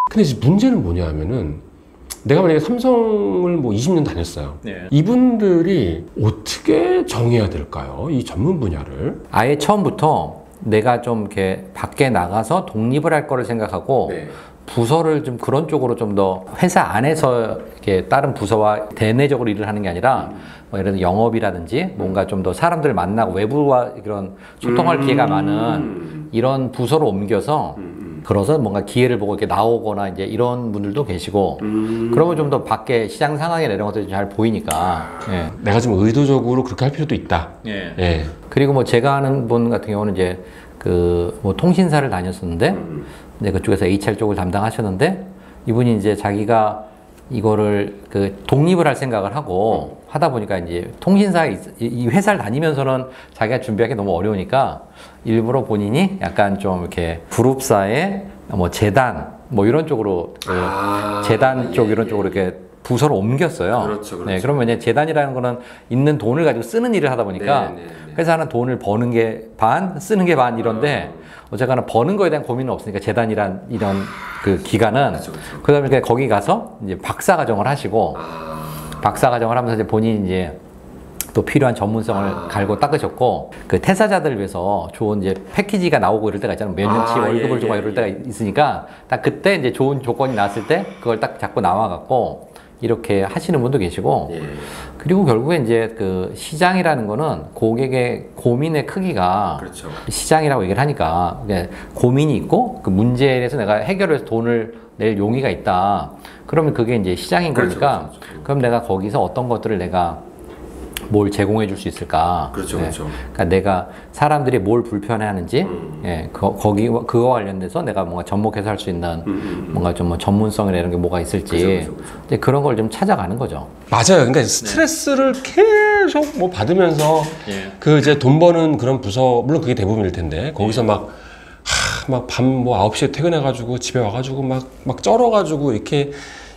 근데 이제 문제는 뭐냐 하면은 내가 만약에 삼성을 뭐 20년 다녔어요. 네. 이분들이 어떻게 정해야 될까요? 이 전문 분야를. 아예 처음부터 내가 좀 이렇게 밖에 나가서 독립을 할 거를 생각하고 네. 부서를 좀 그런 쪽으로 좀 더 회사 안에서 이렇게 다른 부서와 대내적으로 일을 하는 게 아니라 뭐 예를 들어 영업이라든지 뭔가 좀 더 사람들 만나고 외부와 이런 소통할 기회가 많은 이런 부서로 옮겨서 그래서 뭔가 기회를 보고 이렇게 나오거나 이제 이런 분들도 계시고 그러면 좀 더 밖에 시장 상황에 이런 것들이 잘 보이니까. 예. 내가 좀 의도적으로 그렇게 할 필요도 있다. 예. 예. 그리고 뭐 제가 아는 분 같은 경우는 이제 그 뭐 통신사를 다녔었는데 이제 그쪽에서 HR 쪽을 담당하셨는데 이분이 이제 자기가 이거를 그 독립을 할 생각을 하고 하다 보니까 이제 통신사에 이 회사를 다니면서는 자기가 준비하기 너무 어려우니까 일부러 본인이 약간 좀 이렇게 그룹사의 뭐 재단 뭐 이런 쪽으로 재단 쪽 이런 쪽으로 이렇게 부서로 옮겼어요. 그렇죠, 그렇죠. 네, 그러면 이제 재단이라는 거는 있는 돈을 가지고 쓰는 일을 하다 보니까 네, 네, 네. 회사는 돈을 버는 게 반, 쓰는 게 반 이런데 어쨌거나 버는 거에 대한 고민은 없으니까 재단이란 이런 그 기관은 그렇죠. 그다음에 거기 가서 이제 박사 과정을 하시고 박사 과정을 하면서 이제 본인이 이제 또 필요한 전문성을 갈고 닦으셨고 그 퇴사자들을 위해서 좋은 이제 패키지가 나오고 이럴 때가 있잖아요. 몇 년치 월급을 주고 이럴 때가 있으니까 딱 그때 이제 좋은 조건이 나왔을 때 그걸 딱 잡고 나와갖고 이렇게 하시는 분도 계시고 예. 그리고 결국에 이제 그 시장이라는 거는 고객의 고민의 크기가 그렇죠. 시장이라고 얘기를 하니까 고민이 있고 그 문제에 대해서 내가 해결해서 돈을 낼 용의가 있다. 그러면 그게 이제 시장인 그렇죠, 거니까 그렇죠. 그럼 내가 거기서 어떤 것들을 내가 뭘 제공해 줄 수 있을까? 그렇죠, 네. 그렇죠. 그러니까 내가 사람들이 뭘 불편해하는지, 예, 그거 관련돼서 내가 뭔가 접목해서 할 수 있는 뭔가 좀 뭐 전문성이나 이런 게 뭐가 있을지, 그렇죠. 이제 그런 걸 좀 찾아가는 거죠. 맞아요. 그러니까 스트레스를 계속 뭐 받으면서 그 이제 돈 버는 그런 부서 물론 그게 대부분일 텐데 거기서 막 밤 뭐 9시에 퇴근해가지고 집에 와가지고 막 쩔어가지고 이렇게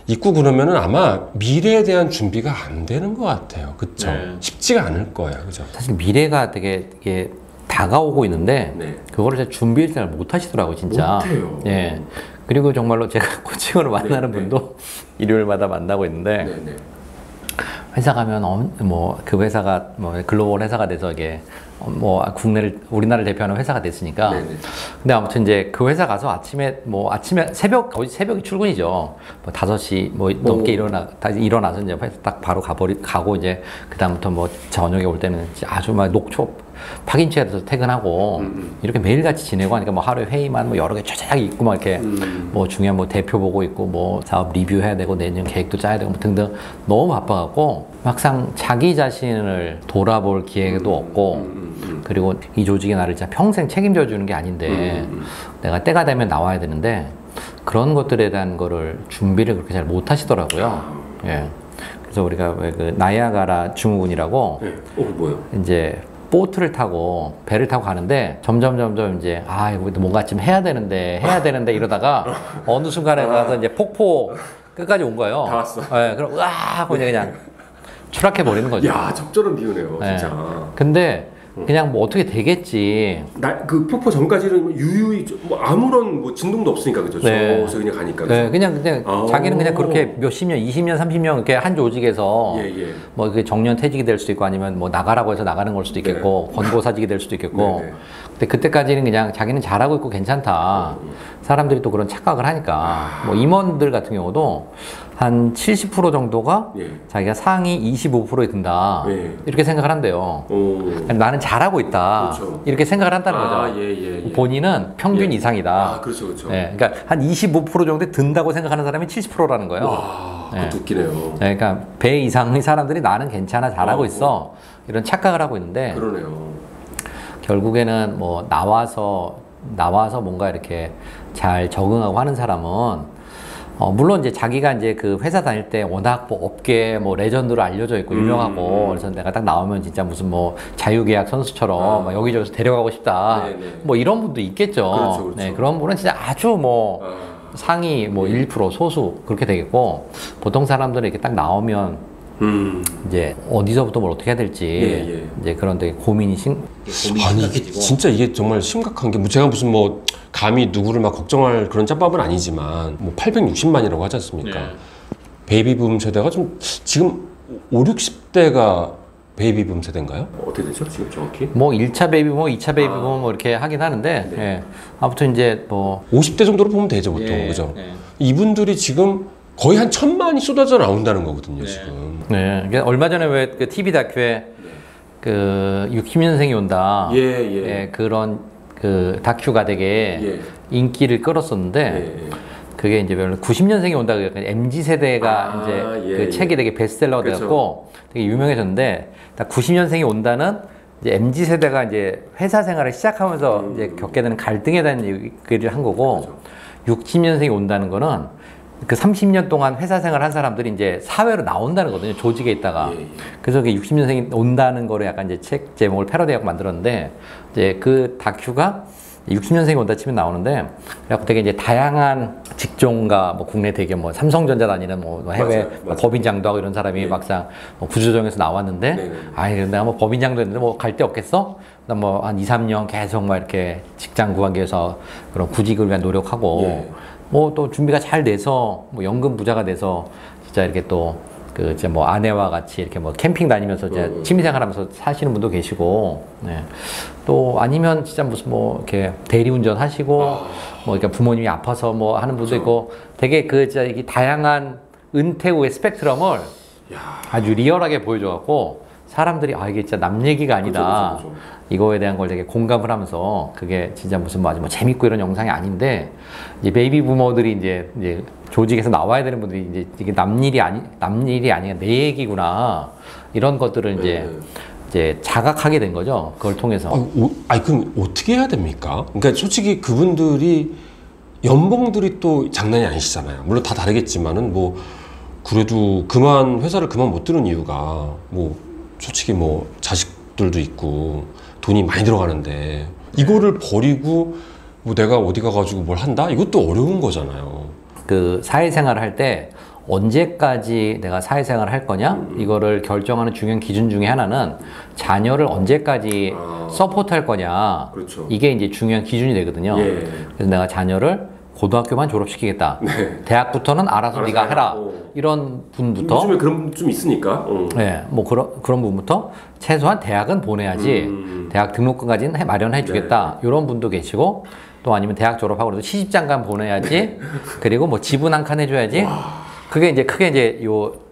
있고 그러면은 아마 미래에 대한 준비가 안 되는 것 같아요. 그쵸? 네. 쉽지가 않을 거예요. 그죠? 사실 미래가 되게 이게 다가오고 있는데 네. 그거를 잘 준비를 잘 못 하시더라고요, 진짜. 못해요. 예. 그리고 정말로 제가 코칭으로 만나는 네. 분도 일요일마다 만나고 있는데 네네. 회사 가면 뭐 그 회사가 뭐 글로벌 회사가 돼서 이게 뭐 국내를 우리나라를 대표하는 회사가 됐으니까. 네네. 근데 아무튼 이제 그 회사 가서 아침에 거의 새벽이 출근이죠. 뭐 5시 뭐 넘게 일어나서 이제 회사 딱 바로 가고 이제 그다음부터 뭐 저녁에 올 때는 아주 막 녹초 파김치가 돼서 퇴근하고 이렇게 매일같이 지내고 하니까 뭐 하루에 회의만 뭐 여러 개 쫙 있고 막 이렇게 뭐 중요한 뭐 대표 보고 있고 뭐 사업 리뷰해야 되고 내년 계획도 짜야 되고 뭐 등등 너무 바빠갖고 막상 자기 자신을 돌아볼 기회도 없고 그리고 이 조직이 나를 진짜 평생 책임져 주는 게 아닌데 내가 때가 되면 나와야 되는데 그런 것들에 대한 거를 준비를 그렇게 잘 못 하시더라고요. 예. 그래서 우리가 왜 그 나이아가라 증후군이라고 네. 뭐요? 이제 보트를 타고 배를 타고 가는데 점점 이제 이거 뭔가 좀 해야 되는데 이러다가 어느 순간에 가서 이제 폭포 끝까지 온 거예요. 다 왔어. 예, 그럼 으아 하고 이제 그냥 추락해 버리는 거죠. 야, 적절한 비유네요, 예. 진짜. 근데 그냥 뭐 어떻게 되겠지. 그 폭포 전까지는 유유히 뭐 아무런 뭐 진동도 없으니까 그죠? 네. 저기서 그냥 가니까. 네, 그죠? 그냥 아. 자기는 그냥 그렇게 몇십 년, 20년, 30년 이렇게 한 조직에서 예. 뭐 그 정년 퇴직이 될 수도 있고 아니면 뭐 나가라고 해서 나가는 걸 수도 있겠고 권고사직이 될 수도 있겠고. 네. 근데 그때까지는 그냥 자기는 잘하고 있고 괜찮다. 사람들이 또 그런 착각을 하니까 뭐 임원들 같은 경우도 한 70% 정도가 예. 자기가 상위 25%에 든다. 예. 이렇게 생각을 한대요. 오. 나는 잘하고 있다. 그렇죠. 이렇게 생각을 한다는 거죠. 예. 본인은 평균 예. 이상이다. 그렇죠. 네, 그러니까 한 25% 정도에 든다고 생각하는 사람이 70%라는 거예요. 와, 네. 그것도 웃기네요. 네, 그러니까 배 이상의 사람들이 나는 괜찮아, 잘하고 어, 있어. 이런 착각을 하고 있는데 그러네요. 결국에는 뭐 나와서 뭔가 이렇게 잘 적응하고 하는 사람은 물론 이제 자기가 이제 그 회사 다닐 때 워낙 뭐 업계 뭐 레전드로 알려져 있고 유명하고 그래서 내가 딱 나오면 진짜 무슨 뭐 자유계약 선수처럼 막 여기저기서 데려가고 싶다. 네네. 뭐 이런 분도 있겠죠. 그렇죠. 네, 그런 분은 진짜 아주 뭐 상위 뭐 1% 소수 그렇게 되겠고 보통 사람들은 이렇게 딱 나오면 이제 어디서부터 뭘 어떻게 해야 될지 이제 그런 되게 고민이 아니 이게 진짜 이게 정말 심각한 게 뭐 제가 무슨 뭐 감히 누구를 막 걱정할 그런 짬밥은 아니지만 뭐 860만이라고 하지 않습니까? 베이비붐 세대가 좀 지금 5, 60대가 베이비붐 세대인가요? 어떻게 되죠? 지금 정확히? 뭐 1차 베이비붐, 2차 베이비붐 뭐 이렇게 하긴 하는데 예. 아무튼 이제 뭐 50대 정도로 보면 되죠 보통 그죠? 이분들이 지금 거의 한 1000만이 쏟아져 나온다는 거거든요 지금. 네. 그러니까 얼마 전에 왜 그 TV 다큐에 그 60년생이 온다. 예, 그런 그 다큐가 되게 인기를 끌었었는데 그게 이제 90년생이 온다. 그러니까 MZ 세대가 이제 그 책이 되게 베스트셀러가 돼갖고 되게 유명해졌는데 딱 90년생이 온다는 이제 MZ 세대가 이제 회사 생활을 시작하면서 이제 겪게 되는 갈등에 대한 얘기를 한 거고 60년생이 온다는 거는 그 30년 동안 회사 생활 한 사람들이 이제 사회로 나온다는 거거든요. 조직에 있다가. 그래서 그 60년생이 온다는 거를 약간 이제 책 제목을 패러디하고 만들었는데 이제 그 다큐가 60년생이 온다 치면 나오는데 그래갖고 되게 이제 다양한 직종과 뭐 국내 대기업 뭐 삼성전자 다니는 뭐 해외 맞아요. 법인장도 하고 이런 사람이 막상 뭐 구조조정에서 나왔는데 아이 내가 뭐 법인장도 했는데 뭐 갈 데 없겠어? 나 뭐 한 2, 3년 계속 막 이렇게 직장 구하기 위해서 그런 구직을 위한 노력하고 뭐 또 준비가 잘 돼서 뭐 연금 부자가 돼서 진짜 이렇게 또 그 이제 뭐 아내와 같이 이렇게 뭐 캠핑 다니면서 이제 취미생활하면서 사시는 분도 계시고, 네. 또 아니면 진짜 무슨 뭐 이렇게 대리운전 하시고 뭐 그러니까 부모님이 아파서 뭐 하는 분도 있고 되게 그 진짜 이게 다양한 은퇴 후의 스펙트럼을 아주 리얼하게 보여줘갖고 사람들이 아 이게 진짜 남 얘기가 아니다. 이거에 대한 걸 되게 공감을 하면서 그게 진짜 무슨 뭐 아주 뭐 재밌고 이런 영상이 아닌데 이제 베이비 부모들이 이제 조직에서 나와야 되는 분들이 이제 이게 남 일이 아니라 내 얘기구나 이런 것들을 이제 자각하게 된 거죠. 그걸 통해서. 아니 그럼 어떻게 해야 됩니까? 그러니까 솔직히 그분들이 연봉들이 또 장난이 아니시잖아요. 물론 다 다르겠지만은 뭐 그래도 회사를 그만 못 드는 이유가 뭐 솔직히 뭐 자식들도 있고 돈이 많이 들어가는데 이거를 버리고 뭐 내가 어디 가가지고 뭘 한다? 이것도 어려운 거잖아요. 그 사회생활을 할 때 언제까지 내가 사회생활을 할 거냐? 이거를 결정하는 중요한 기준 중에 하나는 자녀를 언제까지 서포트할 거냐. 그렇죠. 이게 이제 중요한 기준이 되거든요. 그래서 내가 자녀를 고등학교만 졸업시키겠다. 대학부터는 알아서 네가 해라. 이런 분부터 요즘에 그런 좀 있으니까. 네, 뭐 그런 분부터 최소한 대학은 보내야지. 대학 등록금까지는 마련해 주겠다. 이런 분도 계시고 또 아니면 대학 졸업하고 그래도 시집장관 보내야지. 그리고 뭐 집은 한 칸 해줘야지. 그게 이제 크게 이제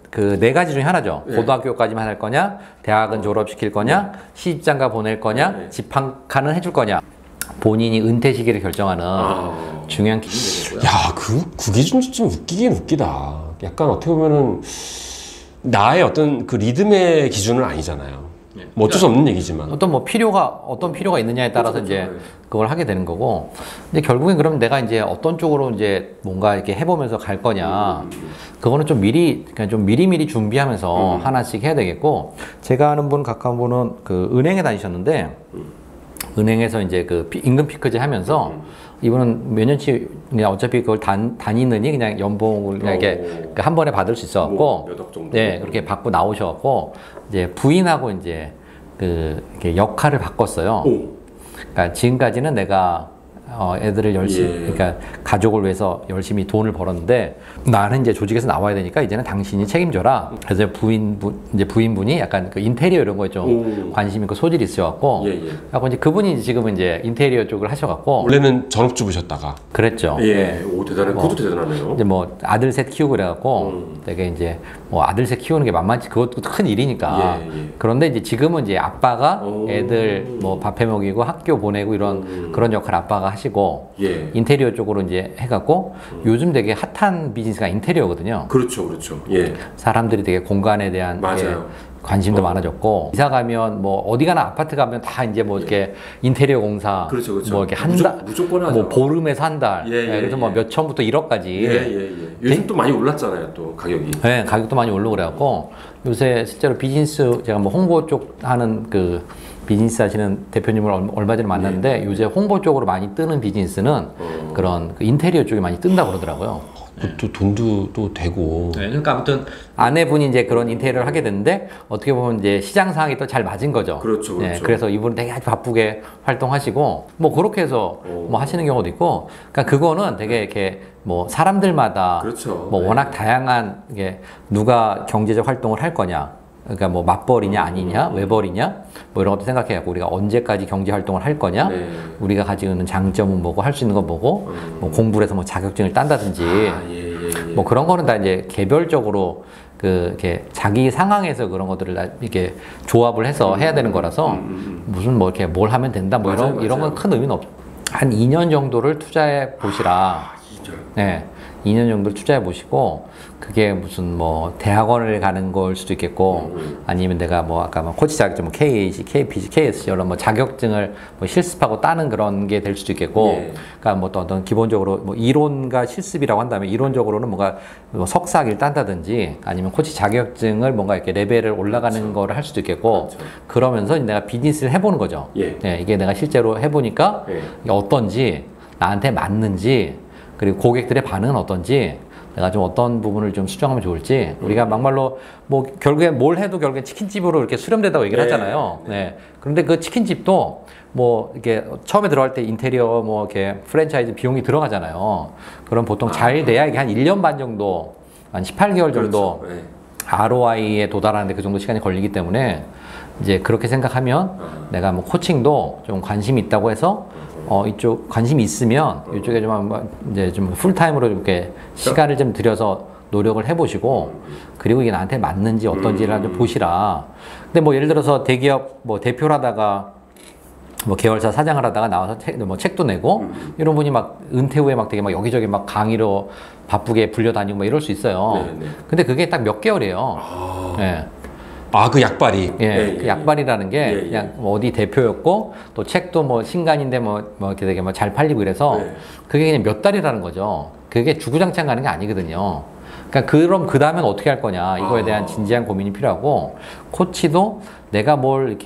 그 네 가지 중에 하나죠. 고등학교까지만 할 거냐, 대학은 졸업시킬 거냐, 시집장가 보낼 거냐, 집 한 칸은 해줄 거냐. 본인이 은퇴 시기를 결정하는 중요한 기준이 되고요. 야, 그 기준도 좀 웃기긴 웃기다. 약간 어떻게 보면은 나의 어떤 그 리듬의 기준은 아니잖아요. 뭐 어쩔 수 없는 얘기지만 어떤 필요가 있느냐에 따라서 이제 그걸 하게 되는 거고. 근데 결국엔 그럼 내가 이제 어떤 쪽으로 이제 뭔가 이렇게 해보면서 갈 거냐. 그거는 좀 미리미리 준비하면서 하나씩 해야 되겠고. 제가 아는 분, 가까운 분은 그 은행에 다니셨는데 은행에서 이제 그 임금 피크제 하면서 이분은 몇 년치 그냥 어차피 그걸 다니느니 그냥 연봉을 그냥 이렇게 한 번에 받을 수 있어갖고 몇억 정도 네 그렇게 받고 나오셔갖고 이제 부인하고 이제 이렇게 역할을 바꿨어요. 그러니까 지금까지는 내가 애들을 열심히 그러니까 가족을 위해서 열심히 돈을 벌었는데 나는 이제 조직에서 나와야 되니까 이제는 당신이 책임져라. 그래서 부인분이 약간 그 인테리어 이런 거에 좀 관심 있고 소질이 있어갖고 하고 이제 그분이 지금은 이제 인테리어 쪽을 하셔갖고 원래는 전업주부셨다가 그랬죠. 오 대단해. 그것도 대단하네요. 이제 뭐 아들 셋 키우고 그래갖고 되게 이제 뭐 아들 셋 키우는 게 만만치 그것도 큰 일이니까. 그런데 이제 지금은 이제 아빠가 애들 뭐 밥해 먹이고 학교 보내고 이런 그런 역할 아빠가 하시고 인테리어 쪽으로 이제 해갖고 요즘 되게 핫한 비즈니스가 인테리어거든요. 그렇죠. 사람들이 되게 공간에 대한 관심도 많아졌고 이사 가면 뭐 어디 가나 아파트 가면 다 이제 뭐 이렇게 인테리어 공사 그렇죠. 뭐 이렇게 한 달 무조건 하죠. 뭐 보름에서 한 달 그래서 뭐 몇 천부터 1억까지 요즘 또 많이 올랐잖아요 또 가격이. 가격도 많이 오르고 그래갖고 요새 실제로 비즈니스 제가 뭐 홍보 쪽 하는 그 비즈니스 하시는 대표님을 얼마 전에 만났는데 요새 홍보 쪽으로 많이 뜨는 비즈니스는 그런 그 인테리어 쪽에 많이 뜬다고 그러더라고요. 또 돈도 또 되고. 네, 그러니까 아무튼 아내분이 이제 그런 인테리어를 하게 됐는데 어떻게 보면 이제 시장 상황이 또 잘 맞은 거죠. 그렇죠, 그렇죠. 네, 그래서 이분은 되게 아주 바쁘게 활동하시고 뭐 그렇게 해서 뭐 하시는 경우도 있고, 그러니까 그거는 되게 이렇게 뭐 사람들마다 그렇죠. 뭐 워낙 다양한 이게 누가 경제적 활동을 할 거냐. 그러니까 뭐 맞벌이냐 아니냐, 외벌이냐, 뭐 이런 것도 생각해갖고 우리가 언제까지 경제 활동을 할 거냐, 네. 우리가 가지고 있는 장점은 뭐고 할 수 있는 건 뭐고, 뭐 공부를 해서 뭐 자격증을 딴다든지, 뭐 그런 거는 다 이제 개별적으로 그 이렇게 자기 상황에서 그런 것들을 다 이렇게 조합을 해서 해야 되는 거라서 무슨 뭐 이렇게 뭘 하면 된다, 뭐 이런 건 큰 의미는 없. 한 2년 정도를 투자해 보시라. 네. 2년 정도를 투자해 보시고, 그게 무슨 뭐 대학원을 가는 걸 수도 있겠고, 아니면 내가 뭐 아까 뭐 코치 자격증, 뭐 KAC, KPC, KSC 이런 뭐 자격증을 뭐 실습하고 따는 그런 게 될 수도 있겠고, 그러니까 뭐 또 어떤 기본적으로 뭐 이론과 실습이라고 한다면 이론적으로는 뭔가 뭐 석사학위를 딴다든지 아니면 코치 자격증을 뭔가 이렇게 레벨을 올라가는 거를 할 수도 있겠고, 그러면서 내가 비즈니스를 해보는 거죠. 네, 이게 내가 실제로 해보니까 이게 어떤지, 나한테 맞는지, 그리고 고객들의 반응은 어떤지, 내가 좀 어떤 부분을 좀 수정하면 좋을지. 우리가 막말로 뭐 결국에 뭘 해도 결국에 치킨집으로 이렇게 수렴되다고 얘기를 하잖아요. 네. 그런데 그 치킨집도 뭐 이렇게 처음에 들어갈 때 인테리어 뭐 이렇게 프랜차이즈 비용이 들어가잖아요. 그럼 보통 잘 돼야 이게 한 1년 반 정도, 한 18개월 정도 그렇죠. ROI에 도달하는데 그 정도 시간이 걸리기 때문에 이제 그렇게 생각하면 내가 뭐 코칭도 좀 관심이 있다고 해서 이쪽 관심이 있으면 이쪽에 좀 이제 좀 풀타임으로 이렇게 시간을 좀 들여서 노력을 해보시고, 그리고 이게 나한테 맞는지 어떤지를 좀 보시라. 근데 뭐 예를 들어서 대기업 뭐 대표를 하다가 뭐 계열사 사장을 하다가 나와서 뭐 책도 내고 이런 분이 막 은퇴 후에 막 되게 막 여기저기 막 강의로 바쁘게 불려다니고 막 이럴 수 있어요. 근데 그게 딱 몇 개월이에요. 네. 그 약발이. 그 약발이라는 게 그냥 뭐 어디 대표였고 또 책도 뭐 신간인데 뭐 이렇게 되게 뭐 잘 팔리고 이래서 그게 그냥 몇 달이라는 거죠. 그게 주구장창 가는 게 아니거든요. 그러니까 그럼 그 다음엔 어떻게 할 거냐, 이거에 대한 진지한 고민이 필요하고, 코치도 내가 뭘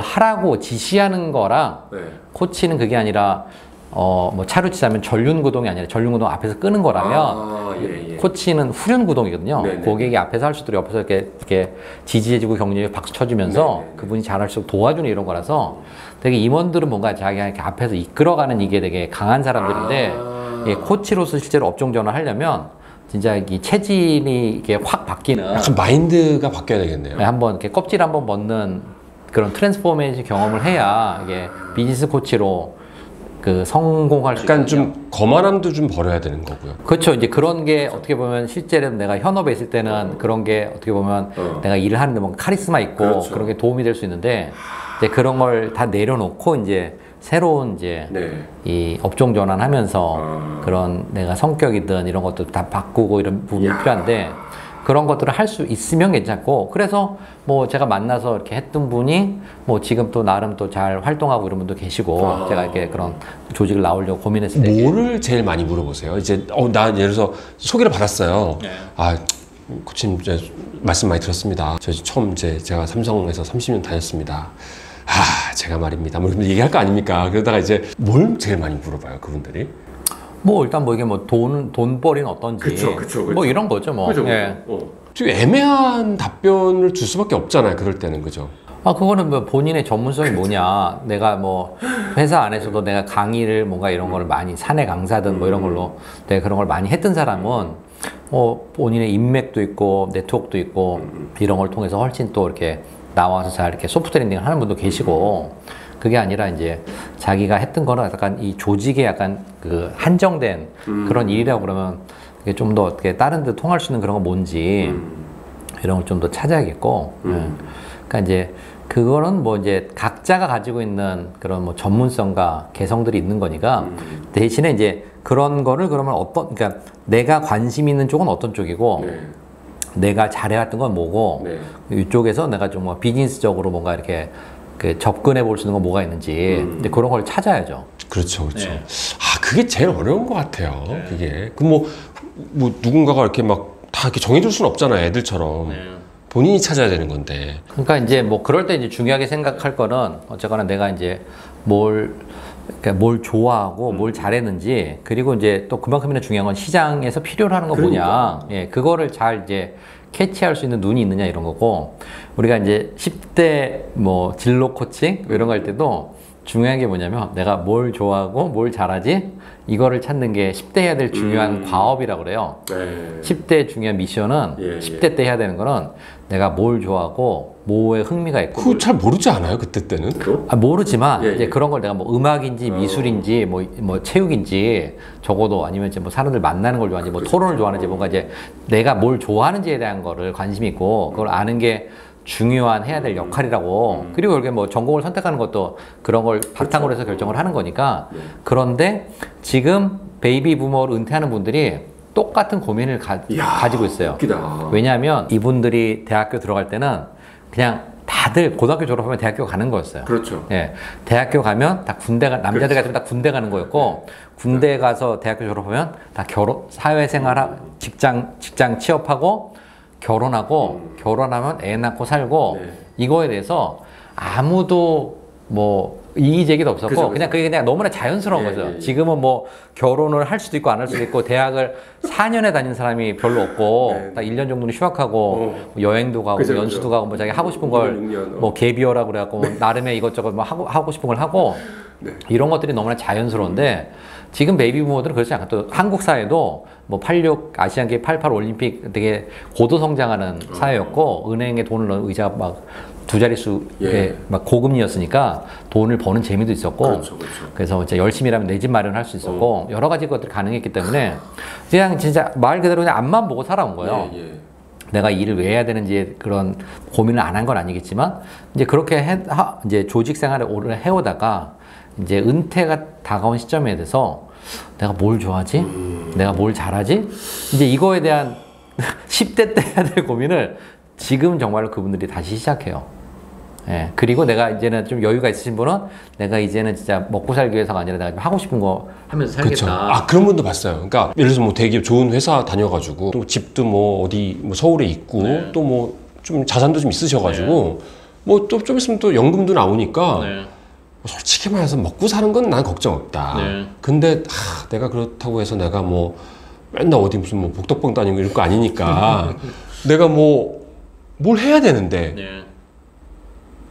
하라고 지시하는 거랑 코치는 그게 아니라 뭐 차로 치자면 전륜구동이 아니라 전륜구동 앞에서 끄는 거라면 코치는 후륜구동이거든요. 고객이 앞에서 할 수 있도록 옆에서 이렇게 지지해주고 격려해 박수 쳐주면서 그분이 잘할수록 도와주는 이런 거라서, 되게 임원들은 뭔가 자기가 이렇게 앞에서 이끌어가는 이게 되게 강한 사람들인데, 코치로서 실제로 업종 전환을 하려면 진짜 이 체질이 이게 확 바뀌는, 약간 마인드가 바뀌어야 되겠네요. 한번 이렇게 껍질 한번 벗는 그런 트랜스포메이션 경험을 해야 이게 비즈니스 코치로 그 성공할 수 약간 있거든요. 좀 거만함도 좀 버려야 되는 거고요. 그렇죠. 이제 그런 게 어떻게 보면 실제로 내가 현업에 있을 때는 그런 게 어떻게 보면 내가 일을 하는데 뭔가 카리스마 있고 그런 게 도움이 될 수 있는데, 이제 그런 걸 다 내려놓고 이제 새로운 이제 이 업종 전환하면서 그런 내가 성격이든 이런 것도 다 바꾸고 이런 부분이 필요한데, 그런 것들을 할 수 있으면 괜찮고, 그래서 뭐 제가 만나서 이렇게 했던 분이 뭐 지금 또 나름 또 잘 활동하고 이런 분도 계시고, 제가 이렇게 그런 조직을 나오려고 고민했을 때 뭐를 제일 많이 물어보세요? 이제 나 예를 들어서 소개를 받았어요. 코치님 이제 말씀 많이 들었습니다. 저 처음 제가 삼성에서 30년 다녔습니다. 제가 말입니다. 뭐 얘기할 거 아닙니까? 그러다가 이제 뭘 제일 많이 물어봐요, 그분들이? 뭐 일단 뭐 이게 뭐 돈벌이는 어떤지, 그쵸. 뭐 이런 거죠, 뭐. 좀 애매한 답변을 줄 수밖에 없잖아요, 그럴 때는. 그죠? 그거는 뭐 본인의 전문성이 뭐냐. 내가 뭐 회사 안에서도 내가 강의를 뭔가 이런 거를 많이, 사내 강사든 뭐 이런 걸로 내가 그런 걸 많이 했던 사람은 본인의 인맥도 있고 네트워크도 있고 이런 걸 통해서 훨씬 또 이렇게 나와서 잘 이렇게 소프트 랜딩을 하는 분도 계시고, 그게 아니라 이제 자기가 했던 거는 약간 이 조직에 약간 그 한정된 그런 일이라고 그러면 그게 좀 더 어떻게 다른 데 통할 수 있는 그런 건 뭔지 이런 걸 좀 더 찾아야겠고, 그러니까 이제 그거는 뭐 이제 각자가 가지고 있는 그런 뭐 전문성과 개성들이 있는 거니까, 대신에 이제 그런 거를 그러면 그러니까 내가 관심 있는 쪽은 어떤 쪽이고, 내가 잘해왔던 건 뭐고, 이쪽에서 내가 좀 뭐 비즈니스적으로 뭔가 이렇게 접근해 볼 수 있는 건 뭐가 있는지, 근데 그런 걸 찾아야죠. 그렇죠. 그게 제일 어려운 것 같아요. 그게 뭐 누군가가 이렇게 막 다 이렇게 정해줄 수는 없잖아요, 애들처럼. 본인이 찾아야 되는 건데. 그러니까 이제 뭐 그럴 때 이제 중요하게 생각할 거는 어쨌거나 내가 이제 그러니까 뭘 좋아하고 뭘 잘했는지, 그리고 이제 또 그만큼이나 중요한 건 시장에서 필요로 하는 건 뭐냐. 예, 그거를 잘 이제 캐치할 수 있는 눈이 있느냐 이런 거고, 우리가 이제 10대 뭐 진로 코칭 이런 거 할 때도 중요한 게 뭐냐면 내가 뭘 좋아하고 뭘 잘하지, 이거를 찾는 게 10대 해야 될 중요한 과업이라고 그래요. 네. 10대 중요한 미션은 예, 10대 때 해야 되는 거는 내가 뭘 좋아하고 뭐에 흥미가 있고. 그거 잘 모르지 않아요, 그때 때는? 모르지만 예, 예. 이제 그런 걸 내가 뭐 음악인지 미술인지 뭐 체육인지, 적어도 아니면 이제 뭐 사람들 만나는 걸 좋아하는지 뭐 토론을 좋아하는지, 뭔가 이제 내가 뭘 좋아하는지에 대한 거를 관심이 있고 그걸 아는 게 중요한 해야 될 역할이라고. 그리고 이렇게 뭐 전공을 선택하는 것도 그런 걸 바탕으로 해서 결정을 하는 거니까. 그런데 지금 베이비 부머를 은퇴하는 분들이 똑같은 고민을 가지고 있어요. 웃기다. 왜냐하면 이분들이 대학교 들어갈 때는 그냥 다들 고등학교 졸업하면 대학교 가는 거였어요. 그렇죠. 예, 대학교 가면 다 남자들 같으면 다 군대 가는 거였고, 군대 가서 대학교 졸업하면 다 사회생활, 직장 취업하고 결혼하고, 결혼하면 애 낳고 살고, 네. 이거에 대해서 아무도 뭐 이의제기도 없었고, 그죠. 그냥 그게 그냥 너무나 자연스러운 예, 거죠. 예, 예. 지금은 뭐 결혼을 할 수도 있고 안 할 수도 있고, 대학을 4년에 다닌 사람이 별로 없고, 네. 딱 1년 정도는 휴학하고, 뭐 여행도 가고, 그죠, 연수도 그죠. 가고, 뭐 자기 하고 싶은 걸, 6년, 뭐 갭이어라고 그래갖고, 나름의 이것저것 뭐 하고 싶은 걸 하고, 네. 이런 것들이 너무나 자연스러운데, 지금 베이비 부모들은 그렇지 않고, 또 한국 사회도 뭐 86 아시안게임, 88 올림픽 되게 고도 성장하는 사회였고, 은행에 돈을 넣은 의자가 막 두 자릿수의 예. 막 고금리였으니까 돈을 버는 재미도 있었고, 그렇죠, 그렇죠. 그래서 진짜 열심히 일하면 내 집 마련할 수 있었고, 여러 가지 것들이 가능했기 때문에 그냥 진짜 말 그대로 그냥 앞만 보고 살아온 거예요. 예, 예. 내가 일을 왜 해야 되는지 그런 고민을 안 한 건 아니겠지만, 이제 그렇게 이제 조직 생활을 오래 해오다가 이제 은퇴가 다가온 시점에 대해서 내가 뭘 좋아하지? 내가 뭘 잘하지? 이제 이거에 대한 10대 때 해야 될 고민을 지금 정말로 그분들이 다시 시작해요. 예, 그리고 내가 이제는 좀 여유가 있으신 분은 내가 이제는 진짜 먹고 살기 위해서가 아니라 내가 좀 하고 싶은 거 하면서 살겠다. 그쵸. 아, 그런 분도 봤어요. 그러니까 예를 들어서 뭐 되게 좋은 회사 다녀가지고 또 집도 뭐 어디 뭐 서울에 있고 네. 또 뭐 좀 자산도 좀 있으셔가지고 뭐 또 좀 있으면 또 연금도 나오니까 네. 솔직히 말해서 먹고 사는 건 난 걱정 없다. 네. 근데 내가 그렇다고 해서 내가 뭐 맨날 어디 무슨 뭐 복덕방 다니고 이럴 거 아니니까 내가 뭐 뭘 해야 되는데 네.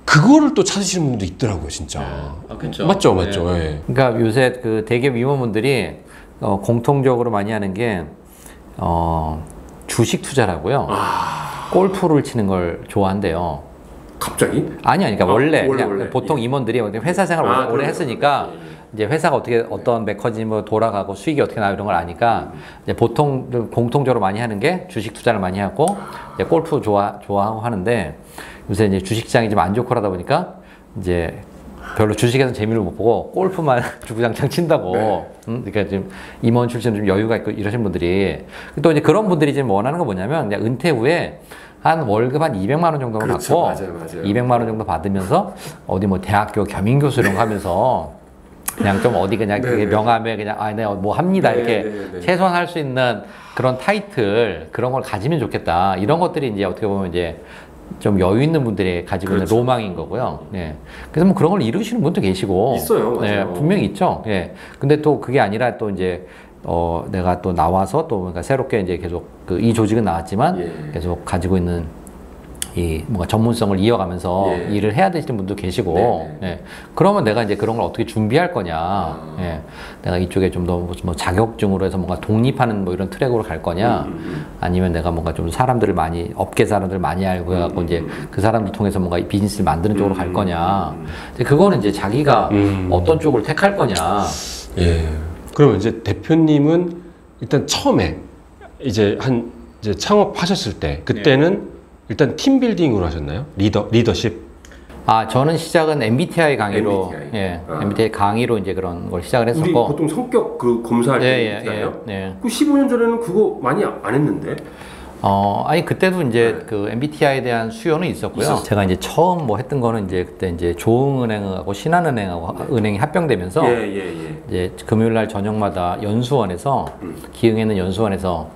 그거를 또 찾으시는 분도 있더라고요, 진짜. 아, 그쵸. 맞죠, 네. 맞죠. 예. 그러니까 요새 그 대기업 임원분들이 공통적으로 많이 하는 게 주식 투자라고요. 골프를 치는 걸 좋아한대요. 갑자기? 아니, 그러니까 원래 원래, 그냥 원래. 보통 임원들이 회사 생활 오래 그래요? 했으니까 이제 회사가 어떻게 어떤 메커니즘으로 돌아가고 수익이 어떻게 나고 이런 걸 아니까 이제 보통 공통적으로 많이 하는 게 주식 투자를 많이 하고 이제 골프 좋아하고 하는데, 요새 이제 주식시장이 좀 안 좋고 하다 보니까 이제 별로 주식에서 재미를 못 보고 골프만 주구장창 친다고. 네. 그러니까 지금 임원 출신 좀 여유가 있고 이러신 분들이, 또 이제 그런 분들이 지금 원하는 거 뭐냐면 그냥 은퇴 후에 한 월급 한 200만 원 정도만 그렇죠. 받고, 맞아요. 200만 원 정도 받으면서 어디 뭐 대학교 겸임교수 이런 거 하면서 그냥 좀 어디 그냥 그게 네네. 명함에 그냥 내가 뭐 합니다 이렇게 네네네. 최소한 할 수 있는 그런 타이틀, 그런 걸 가지면 좋겠다. 이런 것들이 이제 어떻게 보면 이제 좀 여유 있는 분들이 가지고 그렇죠. 있는 로망인 거고요. 예. 그래서 뭐 그런 걸 이루시는 분도 계시고. 있어요, 맞아요. 예, 분명히 있죠. 예. 근데 또 그게 아니라 또 이제 내가 또 나와서 또 그러니까 새롭게 이제 계속 이 조직은 나왔지만 예. 계속 가지고 있는 이 뭔가 전문성을 이어가면서 예. 일을 해야 되시는 분도 계시고. 네네. 예. 그러면 내가 이제 그런 걸 어떻게 준비할 거냐. 예. 내가 이쪽에 좀 더 뭐 자격증으로 해서 뭔가 독립하는 뭐 이런 트랙으로 갈 거냐. 아니면 내가 뭔가 좀 사람들을 많이, 업계 사람들 많이 알고 해갖고 이제 그 사람들 통해서 뭔가 비즈니스를 만드는 쪽으로 갈 거냐. 근데 그거는 이제 자기가 어떤 쪽을 택할 거냐. 예. 그러면 이제 대표님은 일단 처음에 이제 이제 창업하셨을 때 그때는 일단 팀 빌딩으로 하셨나요? 리더십? 저는 시작은 MBTI 강의로, MBTI. 예, MBTI 강의로 이제 그런 걸 시작을 우리 했었고. 보통 성격 그 검사할 때 예, 있잖아요. 예. 그 15년 전에는 그거 많이 안 했는데. 아니 그때도 이제 네. 그 MBTI에 대한 수요는 있었고요. 있었어요. 제가 이제 처음 뭐 했던 거는 이제 그때 이제 조흥은행하고 신한은행하고 은행이 합병되면서 예. 이제 금요일 날 저녁마다 연수원에서 기흥에 있는 연수원에서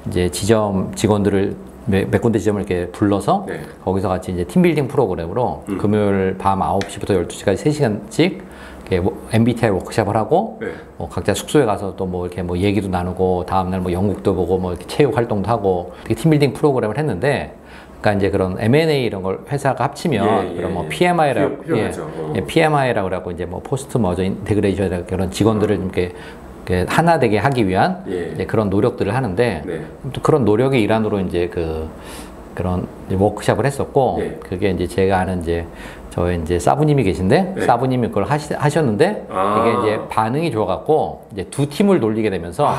이제 지점 직원들을 몇 군데 지점을 이렇게 불러서 네. 거기서 같이 이제 팀빌딩 프로그램으로 금요일 밤 9시부터 12시까지 3시간씩 MBTI 워크숍을 하고 네. 각자 숙소에 가서 또 뭐 이렇게 뭐 얘기도 나누고 다음날 뭐 연극도 보고 뭐 이렇게 체육 활동도 하고 팀빌딩 프로그램을 했는데 그러니까 이제 그런 M&A 이런 걸 회사가 합치면 그런 뭐 PMI라고 PMI라고 그래갖고 이제 뭐 포스트 머저 인테그레이션 그런 직원들을 이렇게 하나 되게 하기 위한 이제 그런 노력들을 하는데 또 그런 노력의 일환으로 이제 그런 이제 워크숍을 했었고 그게 이제 제가 아는 이제 저의 이제 사부님이 계신데 사부님이 그걸 하셨는데 이게 이제 반응이 좋아갖고 이제 두 팀을 돌리게 되면서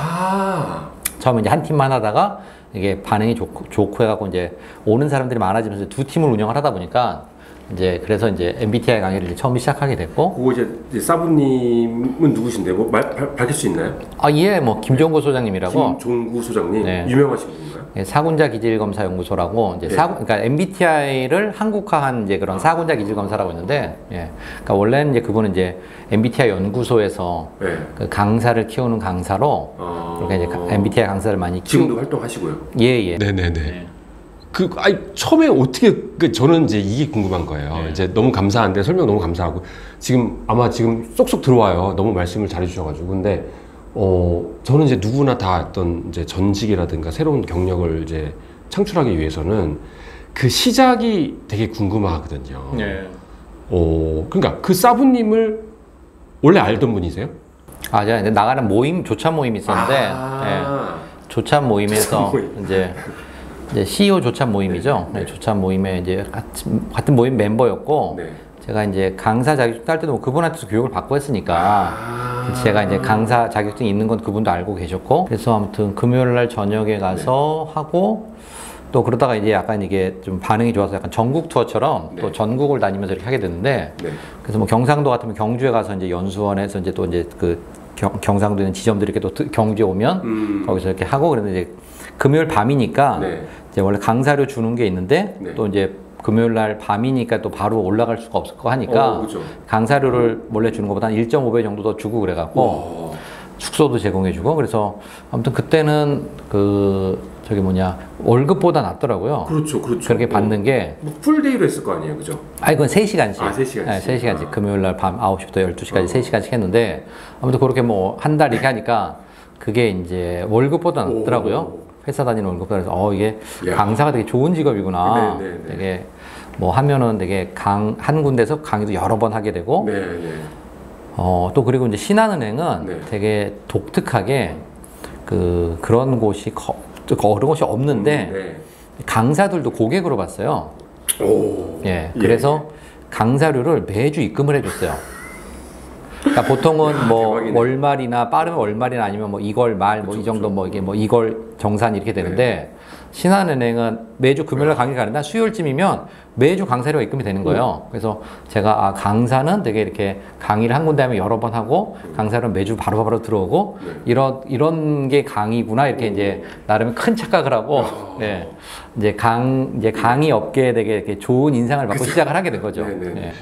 처음에 이제 한 팀만 하다가 이게 반응이 좋고 해갖고 이제 오는 사람들이 많아지면서 두 팀을 운영을 하다 보니까 이제 그래서 이제 MBTI 강의를 이제 처음 시작하게 됐고. 그거 이제 사부님은 누구신데 뭐 밝힐 수 있나요? 예, 뭐 김종구 소장님이라고. 김종구 소장님 유명하신 분인가요? 사군자 기질검사 연구소라고 이제 그러니까 MBTI를 한국화한 이제 그런 사군자 기질검사라고 있는데, 그러니까 원래는 이제 그분은 이제 MBTI 연구소에서 그 강사를 키우는 강사로 그렇게 이제 MBTI 강사를 많이 지금도 활동하시고요. 예. 네네네. 처음에 어떻게, 저는 이제 이게 궁금한 거예요. 이제 너무 감사한데, 설명 너무 감사하고, 아마 지금 쏙쏙 들어와요. 너무 말씀을 잘해주셔가지고. 근데, 저는 이제 누구나 다 어떤 이제 전직이라든가 새로운 경력을 이제 창출하기 위해서는 그 시작이 되게 궁금하거든요. 그러니까 그 사부님을 원래 알던 분이세요? 제가 이제 나가는 모임, 조찬 모임이 있었는데, 조찬 모임에서 이제 CEO 조찬 모임이죠. 조찬 모임에 이제 같은 모임 멤버였고, 제가 이제 강사 자격증 딸 때도 그분한테서 교육을 받고 했으니까, 제가 이제 강사 자격증이 있는 건 그분도 알고 계셨고, 그래서 아무튼 금요일 날 저녁에 가서 하고, 또 그러다가 이제 약간 이게 좀 반응이 좋아서 약간 전국 투어처럼 또 전국을 다니면서 이렇게 하게 됐는데, 그래서 뭐 경상도 같으면 경주에 가서 이제 연수원에서 이제 또 이제 그 경상도에 있는 지점들이 이렇게 또 경주에 오면 거기서 이렇게 하고 그랬는데 이제 금요일 밤이니까 이제 원래 강사료 주는 게 있는데 또 이제 금요일 날 밤이니까 또 바로 올라갈 수가 없을 거 하니까 강사료를 원래 주는 것보다 한 1.5배 정도 더 주고 그래갖고 숙소도 제공해주고 그래서 아무튼 그때는 월급보다 낫더라고요. 그렇죠. 그렇게 받는 게. 뭐 풀데이로 했을 거 아니에요, 그죠? 그건 3시간씩. 3시간씩. 네, 3시간씩. 금요일 날 밤 9시부터 12시까지 3시간씩 했는데 아무튼 그렇게 뭐 한 달 이렇게 하니까 그게 이제 월급보다 낫더라고요. 회사 다니는 월급보다. 그래서 이게 강사가 되게 좋은 직업이구나. 되게 뭐 하면은 되게 한 군데서 강의도 여러 번 하게 되고. 또 그리고 이제 신한은행은 되게 독특하게 그런 곳이 그런 곳이 없는데 강사들도 고객으로 봤어요. 그래서 강사료를 매주 입금을 해줬어요. 그러니까 보통은 뭐 월말이나 빠르면 월말이나 아니면 뭐 2월 말 뭐 이 정도 뭐 이게 뭐 2월 정산 이렇게 되는데 신한은행은 매주 금요일 강의 가는데 수요일쯤이면 매주 강사료가 입금이 되는 거예요. 그래서 제가 강사는 되게 이렇게 강의를 한 군데 하면 여러 번 하고 강사는 매주 바로바로 들어오고 이런 게 강의구나 이렇게 이제 나름 큰 착각을 하고 이제 강의 업계에 되게 이렇게 좋은 인상을 받고 시작을 하게 된 거죠.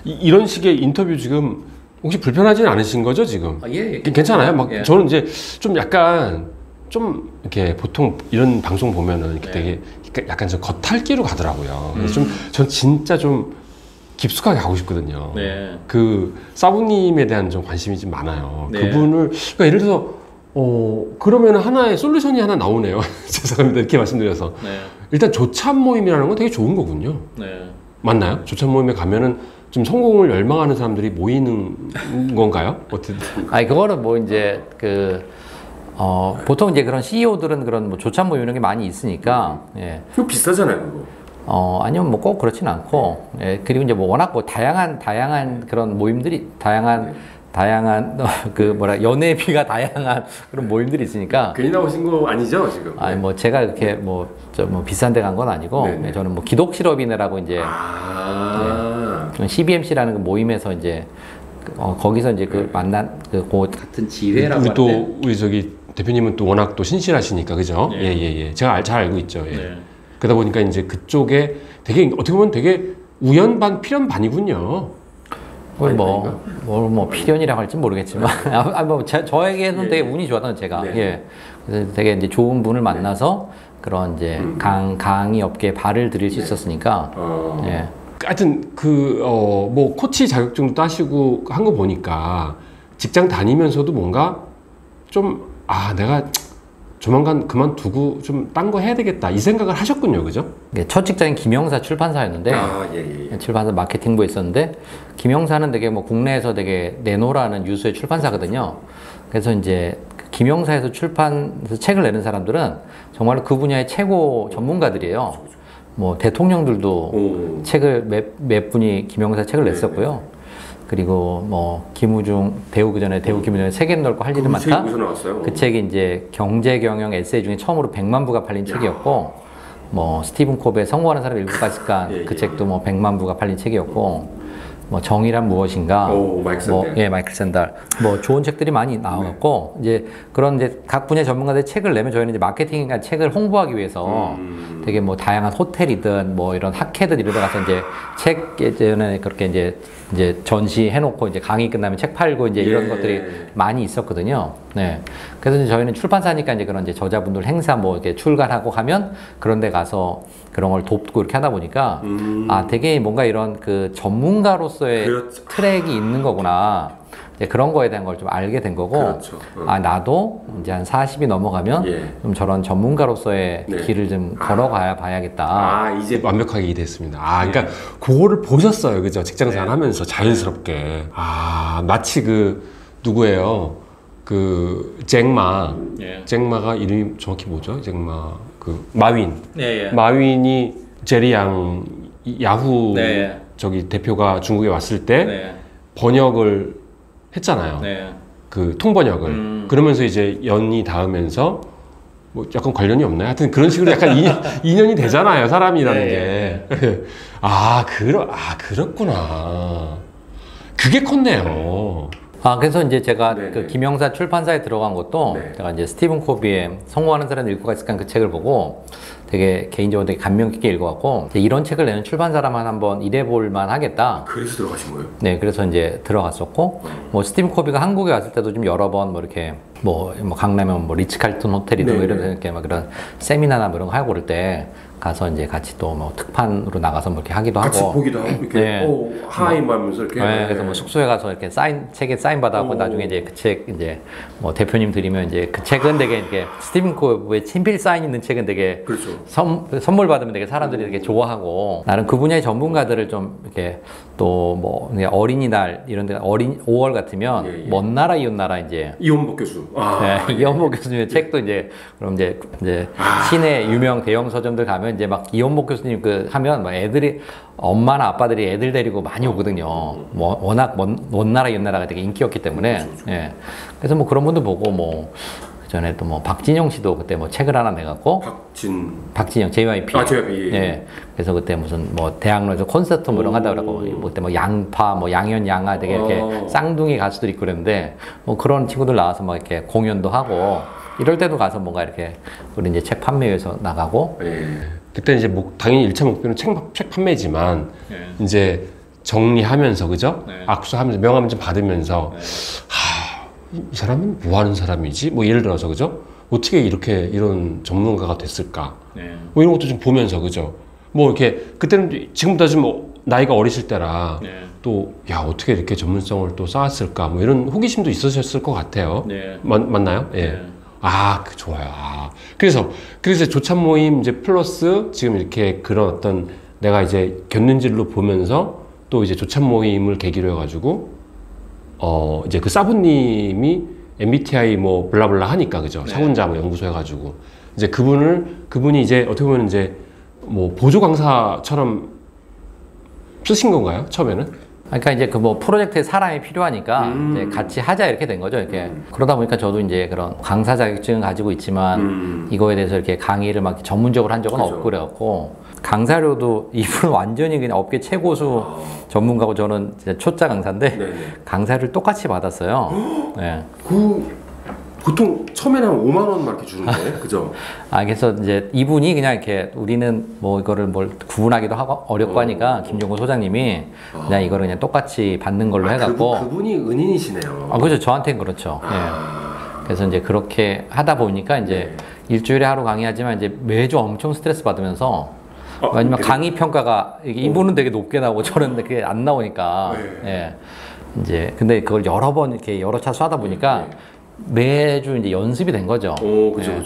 이런 식의 인터뷰 지금 혹시 불편하지는 않으신 거죠 지금? 괜찮아요? 저는 이제 좀 약간 좀 이렇게 보통 이런 방송 보면은 이렇게 되게 약간 좀 겉핥기로 가더라고요. 그래서 전 진짜 좀 깊숙하게 가고 싶거든요. 그 사부님에 대한 좀 관심이 좀 많아요. 그분을 그러니까 예를 들어서 그러면 하나의 솔루션이 하나 나오네요. 죄송합니다 이렇게 말씀드려서 일단 조찬 모임이라는 건 되게 좋은 거군요. 맞나요? 조찬 모임에 가면은 좀 성공을 열망하는 사람들이 모이는 건가요? 어떻게? 그거는 뭐 이제 보통 이제 그런 CEO들은 그런 뭐 조찬 모임 이런 게 많이 있으니까. 그거 비싸잖아요, 그거. 아니면 뭐 꼭 그렇진 않고. 그리고 이제 뭐 워낙 뭐 다양한 그런 모임들이 다양한 연회비가 다양한 그런 모임들이 있으니까. 괜히 나오신 거 아니죠, 지금? 뭐 제가 이렇게 비싼 데 간 건 아니고. 저는 뭐 기독실업인회라고 이제. CBMC라는 그 모임에서 이제 거기서 이제 만난 같은 지회라고 우리 또 우리 대표님은 또 워낙 또 신실하시니까 그죠? 제가 잘 알고 있죠. 그러다 보니까 이제 그쪽에 되게 어떻게 보면 되게 우연 반 필연 반이군요. 뭐 필연이라고 할지 모르겠지만 저에게는 되게 운이 좋았던 제가 그래서 되게 이제 좋은 분을 만나서 그런 이제 강의 업계에 발을 들일 수 있었으니까. 예. 하여튼 뭐 코치 자격증도 따시고 한 거 보니까 직장 다니면서도 뭔가 좀 내가 조만간 그만두고 좀 딴 거 해야 되겠다 이 생각을 하셨군요, 그죠? 첫 직장인 김영사 출판사였는데 출판사 마케팅부에 있었는데 김영사는 되게 뭐 국내에서 되게 내노라는 유수의 출판사거든요. 그래서 이제 김영사에서 출판에서 책을 내는 사람들은 정말로 그 분야의 최고 전문가들이에요. 뭐 대통령들도 책을 몇 분이 김영사 책을 냈었고요. 그리고 뭐 김우중 배우 그 전에 배우 김우중의 세계는 넓고 할 일은 많다. 그 책이 이제 경제 경영 에세이 중에 처음으로 100만 부가 팔린 책이었고, 뭐 스티븐 코베의 성공하는 사람 일곱 가지가 그 책도 뭐 100만 부가 팔린 책이었고, 뭐 정의란 무엇인가, 마이클 샌달, 뭐 좋은 책들이 많이 나왔고, 이제 그런 이제 각 분야 전문가들 책을 내면 저희는 이제 마케팅이나 책을 홍보하기 위해서 되게 뭐 다양한 호텔이든 뭐 이런 학회든 이런 데 가서 이제 책 예전에 그렇게 이제 전시해놓고 이제 강의 끝나면 책 팔고 이제 이런 것들이 많이 있었거든요. 네. 그래서 이제 저희는 출판사니까 이제 그런 이제 저자분들 행사 뭐 이렇게 출간하고 하면 그런 데 가서 그런 걸 돕고 이렇게 하다 보니까 되게 뭔가 이런 그 전문가로서의 트랙이 있는 거구나. 이제 그런 거에 대한 걸 좀 알게 된 거고, 나도 이제 한 40이 넘어가면 좀 저런 전문가로서의 길을 좀 걸어가야 봐야겠다. 이제 완벽하게 이해됐습니다. 그러니까 그거를 보셨어요, 그죠? 직장생활 하면서 자연스럽게. 마치 누구예요? 잭마가 이름이 정확히 뭐죠? 마윈. 마윈이 제리 양 야후 대표가 중국에 왔을 때 번역을 했잖아요. 그 통번역을. 그러면서 이제 연이 닿으면서 뭐 약간 관련이 없나요? 하여튼 그런 식으로 약간 인연이 되잖아요, 사람이라는 게. 그렇구나. 그게 컸네요. 그래서 이제 제가 그 김영사 출판사에 들어간 것도 제가 이제 스티븐 코비의 성공하는 사람 읽고 갔을까 그 책을 보고 되게 개인적으로 되게 감명 깊게 읽어갖고 이런 책을 내는 출판사라면 한번 일해볼만 하겠다. 그래서 들어가신 거예요? 네, 그래서 이제 들어갔었고 뭐 스티븐 코비가 한국에 왔을 때도 좀 여러 번 뭐 이렇게 뭐 강남에 뭐 리츠칼튼 호텔이든 뭐 이런 데 이렇게 막 그런 세미나나 뭐 이런 거 하고 그럴 때 가서 이제 같이 또 뭐 특판으로 나가서 뭐 이렇게 하기도 같이 하고 보기도 하고 이렇게 하이 하면서 이렇게 그래서 뭐 숙소에 가서 이렇게 책에 사인 받아갖고 나중에 이제 그 책 이제 뭐 대표님 드리면 이제 그 책은 되게 이렇게 스티븐 코비의 친필 사인 있는 책은 되게 선물 받으면 되게 사람들이 되게 좋아하고 나는 그 분야의 전문가들을 좀 이렇게 또 뭐 어린이날 이런 데 5월 같으면 먼 나라 이웃 나라 이제 이원복 교수 이원복 교수님의 책도 이제 그럼 이제 시내 유명 대형 서점들 가면 이제 막 이원복 교수님 하면 막 애들이 엄마나 아빠들이 애들 데리고 많이 오거든요. 뭐 워낙 먼 나라 이웃 나라가 되게 인기였기 때문에 그래서 뭐 그런 분들 보고 뭐 그전에 또 뭐 박진영 씨도 그때 뭐 책을 하나 내갖고 박진영 JYP 그래서 그때 무슨 뭐 대학로에서 콘서트 뭐 이런 거 하다고 뭐 그때 뭐 양파 뭐 양현 양아 되게 이렇게 쌍둥이 가수들이 있고 그랬는데 뭐 그런 친구들 나와서 막 이렇게 공연도 하고 이럴 때도 가서 뭔가 이렇게 우리 이제 책 판매회에서 나가고 그때 이제 당연히 1차 목표는 책 판매지만 이제 정리하면서 그죠? 악수하면서 명함 좀 받으면서 이 사람은 뭐 하는 사람이지? 뭐 예를 들어서 그죠? 어떻게 이런 전문가가 됐을까? 뭐 이런 것도 좀 보면서 그죠? 뭐 이렇게 그때는 지금보다 좀 나이가 어리실 때라 또 어떻게 이렇게 전문성을 또 쌓았을까? 뭐 이런 호기심도 있으셨을 것 같아요. 맞나요? 좋아요. 그래서 조찬 모임 이제 플러스 지금 이렇게 그런 어떤 내가 이제 겪는지로 보면서 또 이제 조찬 모임을 계기로 해가지고 이제 그 사부님이 MBTI 뭐 블라블라 하니까 그죠? 사군자 뭐 연구소 해가지고 이제 그분이 이제 어떻게 보면 이제 뭐 보조 강사처럼 쓰신 건가요? 처음에는? 그러니까 이제 그 뭐 프로젝트에 사람이 필요하니까 이제 같이 하자 이렇게 된 거죠. 이렇게 그러다 보니까 저도 이제 그런 강사 자격증을 가지고 있지만 이거에 대해서 이렇게 강의를 막 전문적으로 한 적은 없고 그래갖고 강사료도 이분은 완전히 그냥 업계 최고수 전문가고 저는 진짜 초짜 강사인데 강사를 똑같이 받았어요. 보통 처음에는 한 5만 원 막 이렇게 주는데, 그죠? 그래서 이제 이분이 그냥 이렇게 우리는 뭐 이거를 뭘 구분하기도 하고 어렵고 하니까 김종구 소장님이 그냥 이거를 그냥 똑같이 받는 걸로 해갖고. 그분이 은인이시네요. 그렇죠. 저한테는 그렇죠. 그래서 이제 그렇게 하다 보니까 이제 일주일에 하루 강의하지만 이제 매주 엄청 스트레스 받으면서 왜냐면 강의 평가가 이분은 되게 높게 나오고 저는 그게 안 나오니까 예. 이제 근데 그걸 여러 번 이렇게 여러 차수 하다 보니까 매주 이제 연습이 된 거죠. 그죠.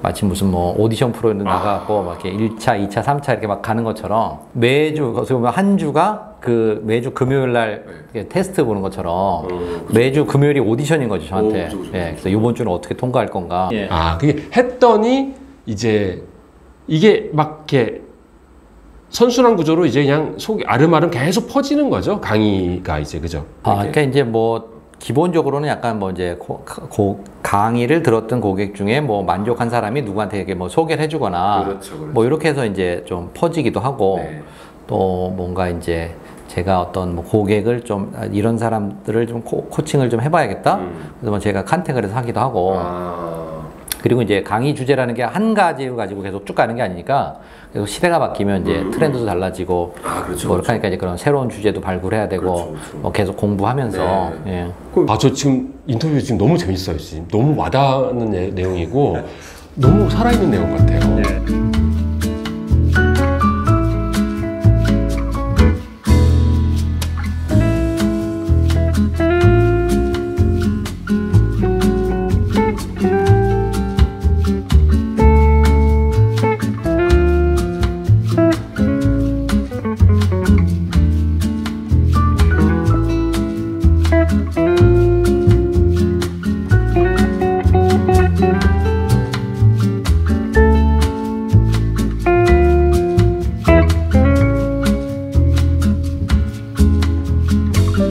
마치 무슨 뭐 오디션 프로에 나가고 막 이렇게 1차, 2차, 3차 이렇게 막 가는 것처럼 매주 어떻게 보면 한 주가 그 매주 금요일 날 테스트 보는 것처럼 매주 금요일이 오디션인 거죠, 저한테. 예. 그래서 이번 주는 어떻게 통과할 건가. 그게 했더니 이제 이게 막 이렇게 선순환 구조로 이제 그냥 속이 아름아름 계속 퍼지는 거죠, 강의가 이제. 그죠? 그러니까 이제 뭐 기본적으로는 약간 뭐 이제 강의를 들었던 고객 중에 뭐 만족한 사람이 누구한테 이렇게 뭐 소개를 해주거나 그렇죠. 뭐 이렇게 해서 이제 좀 퍼지기도 하고 또 뭔가 이제 제가 어떤 뭐 고객을 좀 이런 사람들을 좀 코칭을 좀 해봐야겠다. 그래서 뭐 제가 컨택을 해서 하기도 하고 그리고 이제 강의 주제라는 게 한 가지를 가지고 계속 쭉 가는 게 아니니까 계속 시대가 바뀌면 이제 트렌드도 달라지고 뭐 이렇게 하니까 이제 그런 새로운 주제도 발굴해야 되고 뭐 계속 공부하면서 저 지금 인터뷰 지금 너무 재밌어요. 지금 너무 와닿는 내용이고 너무 살아있는 내용 같아요.